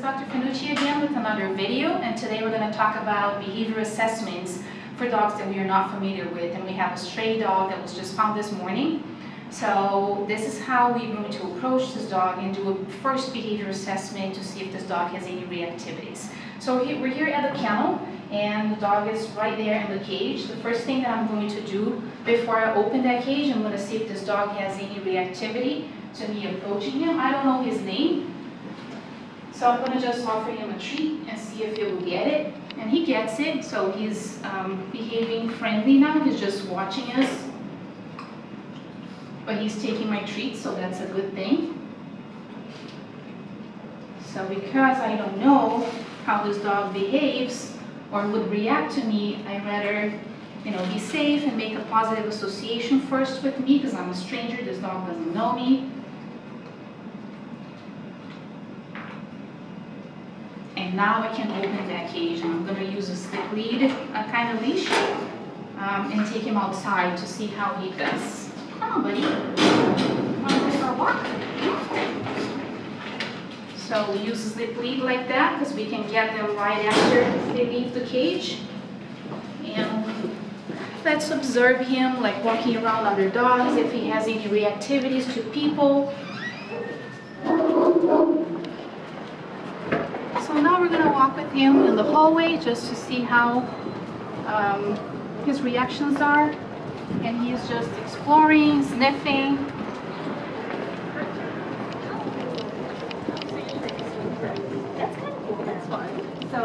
Dr. Finucci again with another video, and today we're going to talk about behavior assessments for dogs that we are not familiar with. And we have a stray dog that was just found this morning. So this is how we're going to approach this dog and do a first behavior assessment to see if this dog has any reactivities. So we're here at the kennel, and the dog is right there in the cage. The first thing that I'm going to do before I open that cage, I'm going to see if this dog has any reactivity to me approaching him. I don't know his name, so I'm going to just offer him a treat and see if he will get it. And he gets it, so he's behaving friendly now. He's just watching us, but he's taking my treat, so that's a good thing. So because I don't know how this dog behaves or would react to me, I'd rather, be safe and make a positive association first with me, because I'm a stranger, this dog doesn't know me. And now I can open that cage, and I'm going to use a slip lead, kind of leash, and take him outside to see how he does. Come on, buddy. Want to go for a walk? So we use a slip lead like that because we can get them right after they leave the cage. And let's observe him like walking around other dogs, if he has any reactivities to people. So now we're going to walk with him in the hallway just to see how his reactions are. And he's just exploring, sniffing. That's kind of cool. That's fun. So,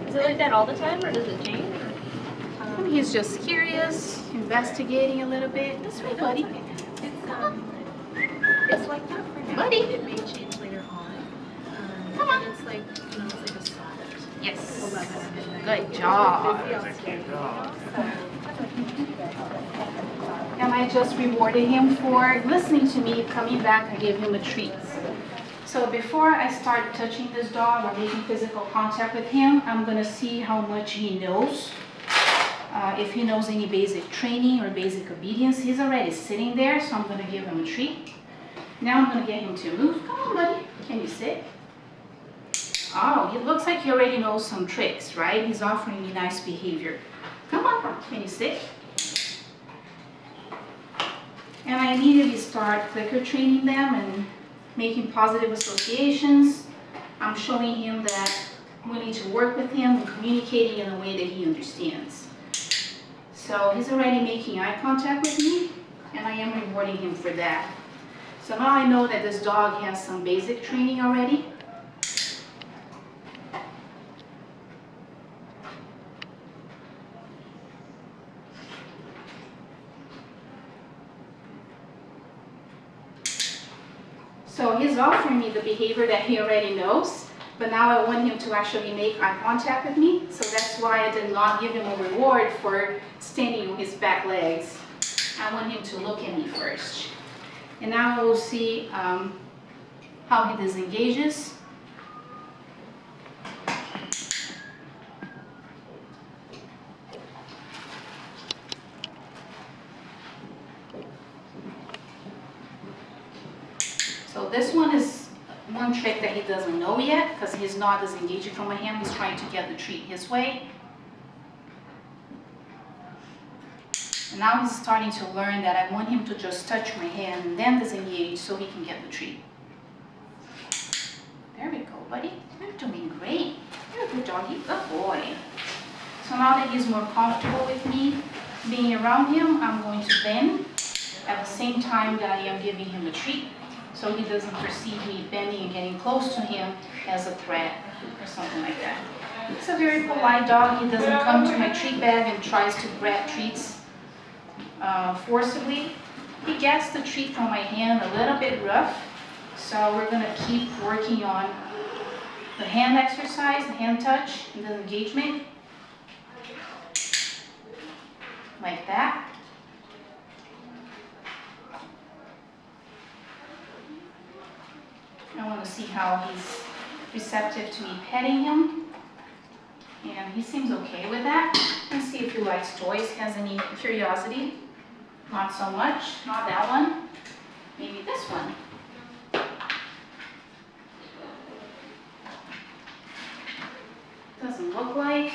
is it like that all the time, or does it change? He's just curious, investigating a little bit. This way, buddy. It's like that for now. Buddy. It may change later on. Come on. And it's like, it's like a soft Yes. 11 at midnight. Good job. And I just rewarded him for listening to me, coming back. I gave him a treat. So before I start touching this dog or making physical contact with him, I'm going to see how much he knows. If he knows any basic training or basic obedience. He's already sitting there, so I'm going to give him a treat. Now I'm going to get him to move. Come on, buddy. Can you sit? Oh, it looks like he already knows some tricks, right? He's offering me nice behavior. Come on, can you sit? And I immediately start clicker training them and making positive associations. I'm showing him that we need to work with him and communicating in a way that he understands. So he's already making eye contact with me, and I am rewarding him for that. So now I know that this dog has some basic training already. So he's offering me the behavior that he already knows, but now I want him to actually make eye contact with me. So that's why I did not give him a reward for standing on his back legs. I want him to look at me first. And now we'll see how he disengages. So this one is one trick that he doesn't know yet, because he's not disengaging from my hand. He's trying to get the treat his way. And now he's starting to learn that I want him to just touch my hand and then disengage so he can get the treat. There we go, buddy. You're doing great. You're a good doggy. Good boy. So now that he's more comfortable with me being around him, I'm going to bend at the same time that I am giving him a treat, so he doesn't perceive me bending and getting close to him as a threat or something like that. He's a very polite dog. He doesn't come to my treat bag and tries to grab treats forcibly. He gets the treat from my hand a little bit rough, so we're going to keep working on the hand exercise, the hand touch, and the engagement. Like that. I want to see how he's receptive to me petting him. And he seems okay with that. Let's see if he likes toys, has any curiosity. Not so much, not that one. Maybe this one. like.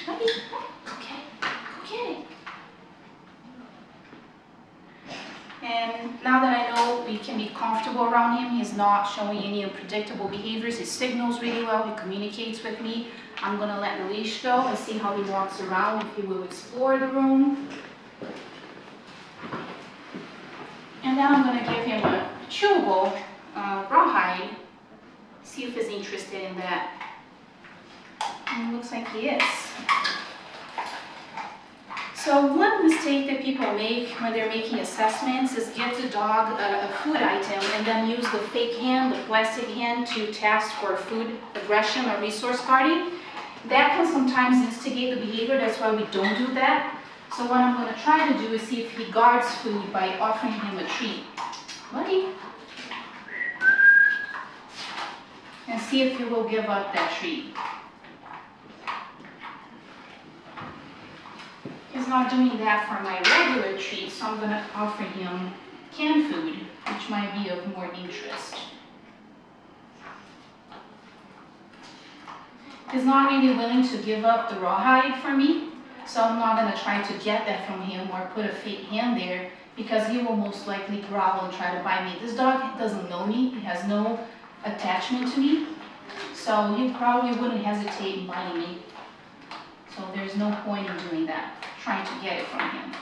Buddy, okay, go get it. And now that I know we can be comfortable around him, he's not showing any unpredictable behaviors, he signals really well, he communicates with me. I'm gonna let the leash go and see how he walks around, if he will explore the room. And then I'm gonna give him a chewable rawhide, see if he's interested in that. And it looks like he is. So one mistake that people make when they're making assessments is give the dog a food item and then use the fake hand, the plastic hand, to test for food aggression or resource guarding. That can sometimes instigate the behavior, that's why we don't do that. So what I'm going to try to do is see if he guards food by offering him a treat. Buddy. And see if he will give up that treat. He's not doing that for my regular treat, so I'm going to offer him canned food, which might be of more interest. He's not really willing to give up the rawhide for me, so I'm not going to try to get that from him or put a fake hand there, because he will most likely growl and try to bite me. This dog doesn't know me, he has no attachment to me, so he probably wouldn't hesitate in biting me. So there's no point in doing that, trying to get it from him.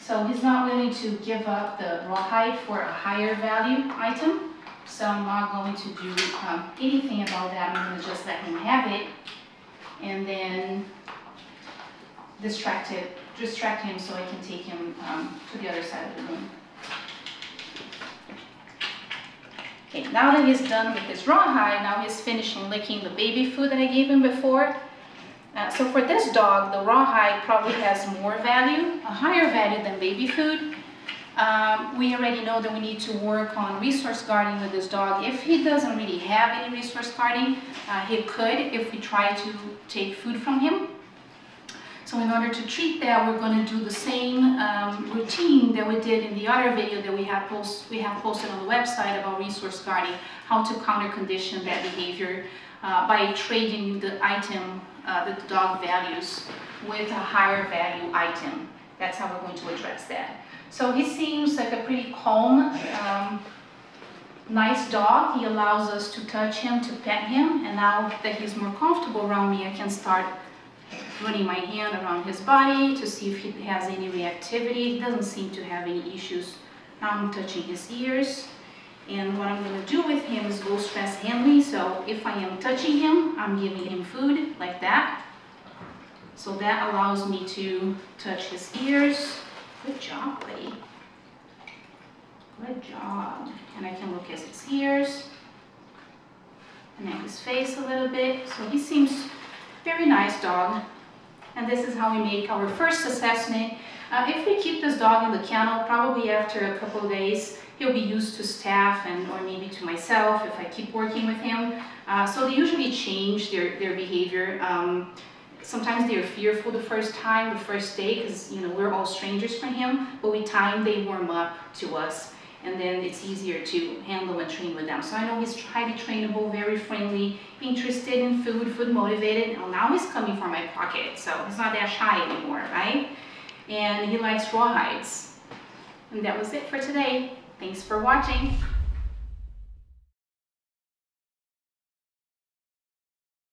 So he's not willing to give up the rawhide for a higher value item. So I'm not going to do anything about that. I'm going to just let him have it and then distract him so I can take him to the other side of the room. Okay, now that he's done with his rawhide, now he's finishing licking the baby food that I gave him before. So for this dog, the rawhide probably has more value, a higher value than baby food. We already know that we need to work on resource guarding with this dog. If he doesn't really have any resource guarding, he could if we try to take food from him. So in order to treat that, we're going to do the same routine that we did in the other video that we have posted on the website about resource guarding, how to counter condition that behavior by trading the item that the dog values with a higher value item. That's how we're going to address that. So he seems like a pretty calm, nice dog. He allows us to touch him, to pet him, and now that he's more comfortable around me, I can start running my hand around his body to see if he has any reactivity. He doesn't seem to have any issues. Now I'm touching his ears, and what I'm going to do with him is low stress handling. So if I am touching him, I'm giving him food like that. So that allows me to touch his ears. Good job, buddy. Good job. And I can look at his ears and at his face a little bit. So he seems very nice dog. And this is how we make our first assessment. If we keep this dog in the kennel, probably after a couple of days, he'll be used to staff or maybe to myself if I keep working with him. So they usually change their behavior. Sometimes they're fearful the first day, because we're all strangers for him, but with time they warm up to us, and then it's easier to handle and train with them. So I know he's highly trainable, very friendly, interested in food motivated. Well, now he's coming for my pocket, so he's not that shy anymore, right? And he likes rawhides. And that was it for today. Thanks for watching.